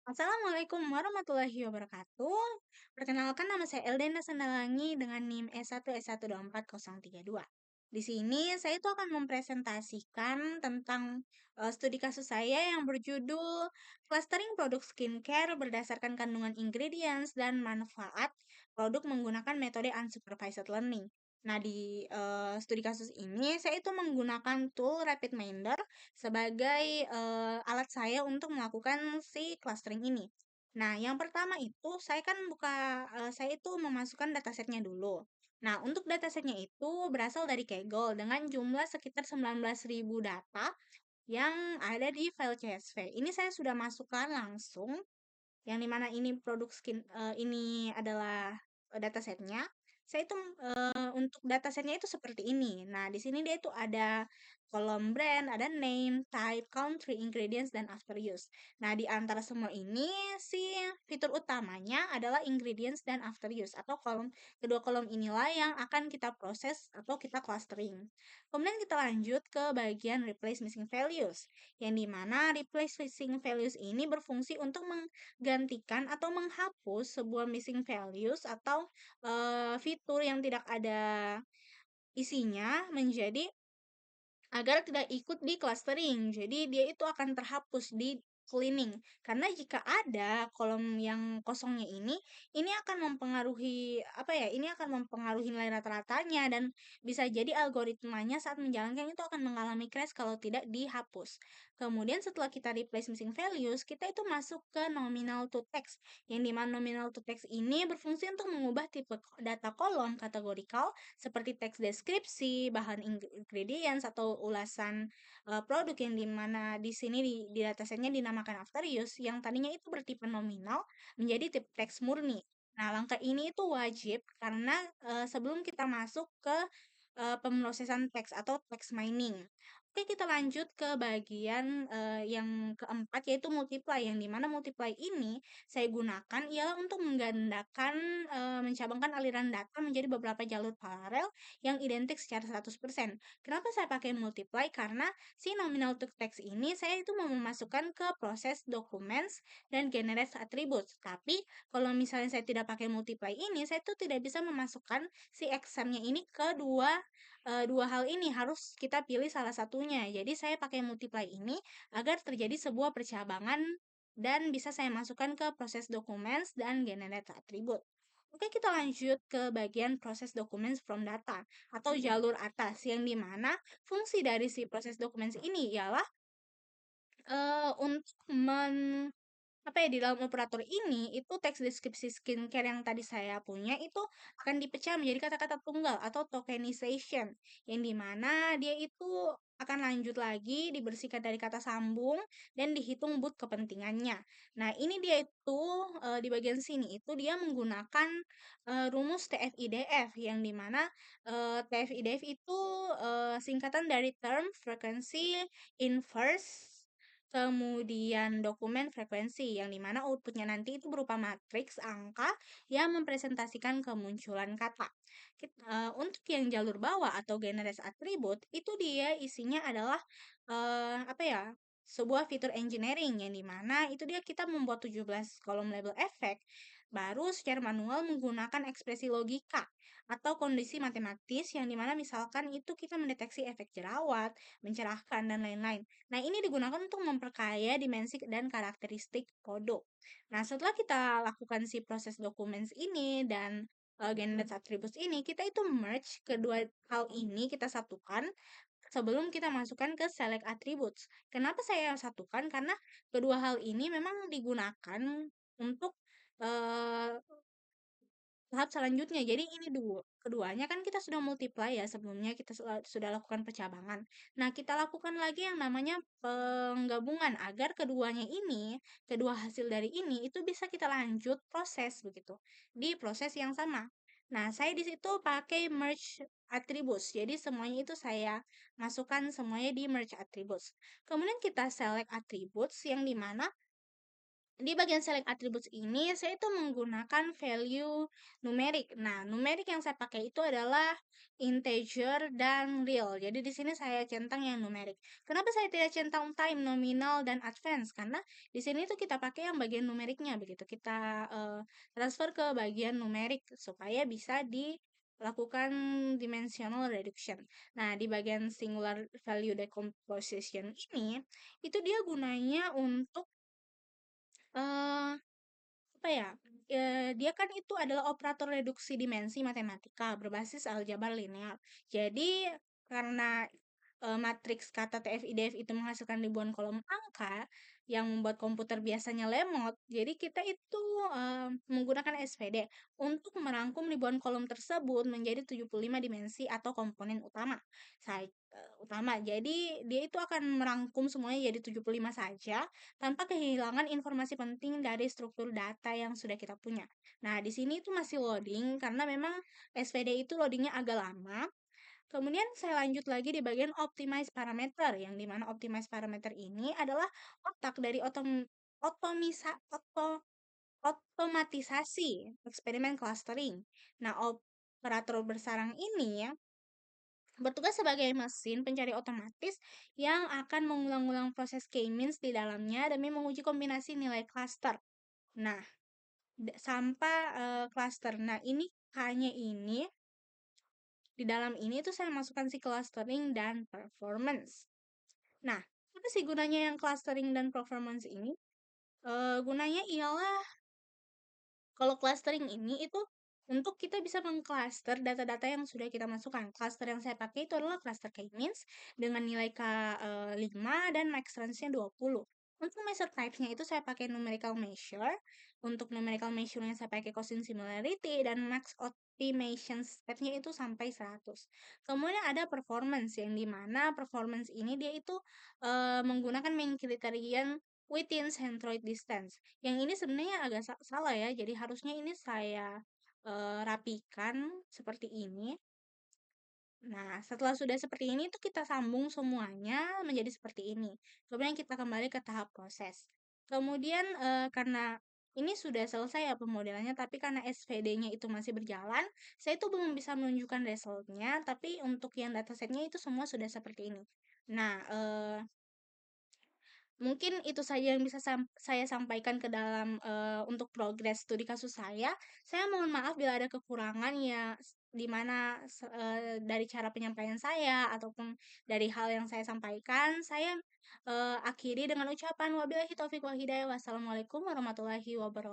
Assalamualaikum warahmatullahi wabarakatuh. Perkenalkan nama saya Eldena Sandalangi dengan NIM S1S1240032. Di sini saya itu akan mempresentasikan tentang studi kasus saya yang berjudul Clustering Produk Skincare berdasarkan kandungan ingredients dan manfaat produk menggunakan metode unsupervised learning. Nah, di studi kasus ini saya itu menggunakan tool RapidMinder sebagai alat saya untuk melakukan si clustering ini. Nah, yang pertama itu saya itu memasukkan datasetnya dulu. Nah, untuk datasetnya itu berasal dari Kaggle dengan jumlah sekitar 19.000 data yang ada di file CSV. Ini saya sudah masukkan langsung yang dimana ini adalah datasetnya. Saya itu untuk datasetnya itu seperti ini. Nah, di sini dia itu ada kolom brand, ada name, type, country, ingredients, dan after use. Nah, di antara semua ini si fitur utamanya adalah ingredients dan after use atau kedua kolom inilah yang akan kita proses atau kita clustering. Kemudian kita lanjut ke bagian replace missing values, yang dimana replace missing values ini berfungsi untuk gantikan atau menghapus sebuah missing values atau fitur yang tidak ada isinya menjadi agar tidak ikut di clustering. Jadi dia itu akan terhapus di cleaning. Karena jika ada kolom yang kosongnya ini akan mempengaruhi apa ya? Ini akan mempengaruhi nilai rata-ratanya dan bisa jadi algoritmanya saat menjalankan itu akan mengalami crash kalau tidak dihapus. Kemudian setelah kita replace missing values, kita itu masuk ke nominal to text. Yang dimana nominal to text ini berfungsi untuk mengubah tipe data kolom kategorikal seperti teks deskripsi, bahan ingredients atau ulasan produk yang dimana di sini di datasetnya dinamakan after use yang tadinya itu bertipe nominal menjadi tipe teks murni. Nah, langkah ini itu wajib karena sebelum kita masuk ke pemrosesan teks atau text mining. Oke, kita lanjut ke bagian yang keempat yaitu multiply, yang dimana multiply ini saya gunakan ialah untuk mencabangkan aliran data menjadi beberapa jalur paralel yang identik secara 100%. Kenapa saya pakai multiply? Karena si nominal to text ini saya itu mau memasukkan ke proses documents dan generate attributes. Tapi kalau misalnya saya tidak pakai multiply ini, saya itu tidak bisa memasukkan si examnya ini ke dua hal ini, harus kita pilih salah satunya. Jadi saya pakai multiply ini agar terjadi sebuah percabangan dan bisa saya masukkan ke proses documents dan generate attribute. Oke, kita lanjut ke bagian proses documents from data atau jalur atas, yang dimana fungsi dari si proses documents ini ialah untuk apa ya, di dalam operator ini, itu teks deskripsi skincare yang tadi saya punya itu akan dipecah menjadi kata-kata tunggal atau tokenization, yang dimana dia itu akan lanjut lagi dibersihkan dari kata sambung dan dihitung boot kepentingannya. Nah, ini dia itu di bagian sini itu dia menggunakan rumus TF-IDF, yang dimana TF-IDF itu singkatan dari term frequency inverse kemudian dokumen frekuensi, yang dimana outputnya nanti itu berupa matriks angka yang mempresentasikan kemunculan kata. Untuk yang jalur bawah atau generate attribute, itu dia isinya adalah apa ya? Sebuah fitur engineering yang dimana itu dia kita membuat 17 kolom label efek baru secara manual menggunakan ekspresi logika atau kondisi matematis yang dimana misalkan itu kita mendeteksi efek jerawat, mencerahkan, dan lain-lain. Nah, ini digunakan untuk memperkaya dimensi dan karakteristik produk. Nah, setelah kita lakukan si proses documents ini dan generate attributes ini, kita itu merge kedua hal ini, kita satukan sebelum kita masukkan ke select attributes. Kenapa saya satukan? Karena kedua hal ini memang digunakan untuk eh, tahap selanjutnya. Jadi ini keduanya kan kita sudah multiply ya sebelumnya kita sudah lakukan percabangan. Nah, kita lakukan lagi yang namanya penggabungan agar kedua hasil dari ini itu bisa kita lanjut proses begitu di proses yang sama. Nah, saya di situ pakai merge attributes. Jadi semuanya itu saya masukkan semuanya di merge attributes. Kemudian kita select attributes yang dimana Di bagian select attributes ini, saya itu menggunakan value numerik. Nah, numerik yang saya pakai itu adalah integer dan real. Jadi di sini saya centang yang numerik. Kenapa saya tidak centang time, nominal, dan advance? Karena di sini tuh kita pakai yang bagian numeriknya begitu. Kita transfer ke bagian numerik supaya bisa dilakukan dimensional reduction. Nah, di bagian singular value decomposition ini, itu dia gunanya untuk eh apa ya, dia kan itu adalah operator reduksi dimensi matematika berbasis aljabar linear. Jadi karena matriks kata TF-IDF itu menghasilkan ribuan kolom angka yang membuat komputer biasanya lemot, jadi kita itu menggunakan SVD untuk merangkum ribuan kolom tersebut menjadi 75 dimensi atau komponen utama. Utama. Jadi dia itu akan merangkum semuanya jadi 75 saja tanpa kehilangan informasi penting dari struktur data yang sudah kita punya. Nah, di sini itu masih loading karena memang SVD itu loadingnya agak lama. Kemudian saya lanjut lagi di bagian optimize parameter, yang dimana optimize parameter ini adalah otak dari otomatisasi eksperimen clustering. Nah, operator bersarang ini ya bertugas sebagai mesin pencari otomatis yang akan mengulang-ulang proses k-means di dalamnya demi menguji kombinasi nilai cluster. Nah, sampai cluster. Nah, ini K-nya ini di dalam ini tuh saya masukkan si clustering dan performance. Nah, apa sih gunanya yang clustering dan performance ini? Gunanya ialah kalau clustering ini itu untuk kita bisa mengcluster data-data yang sudah kita masukkan. Cluster yang saya pakai itu adalah cluster K-means dengan nilai K5 dan max range-nya 20. Untuk measure types-nya itu saya pakai numerical measure. Untuk numerical measure-nya saya pakai Gaussian similarity dan max optimization step-nya itu sampai 100. Kemudian ada performance yang dimana performance ini dia itu menggunakan main criterion within centroid distance. Yang ini sebenarnya agak salah ya, jadi harusnya ini saya rapikan seperti ini. Nah, setelah sudah seperti ini tuh kita sambung semuanya menjadi seperti ini. Kemudian kita kembali ke tahap proses. Kemudian karena ini sudah selesai ya pemodelannya, tapi karena SVD-nya itu masih berjalan, saya itu belum bisa menunjukkan resultnya, tapi untuk yang datasetnya itu semua sudah seperti ini. Nah, mungkin itu saja yang bisa saya sampaikan ke dalam untuk progres studi kasus saya. Saya mohon maaf bila ada kekurangan ya di mana dari cara penyampaian saya ataupun dari hal yang saya sampaikan. Saya akhiri dengan ucapan wabillahi taufiq wal hidayah. Wassalamualaikum warahmatullahi wabarakatuh.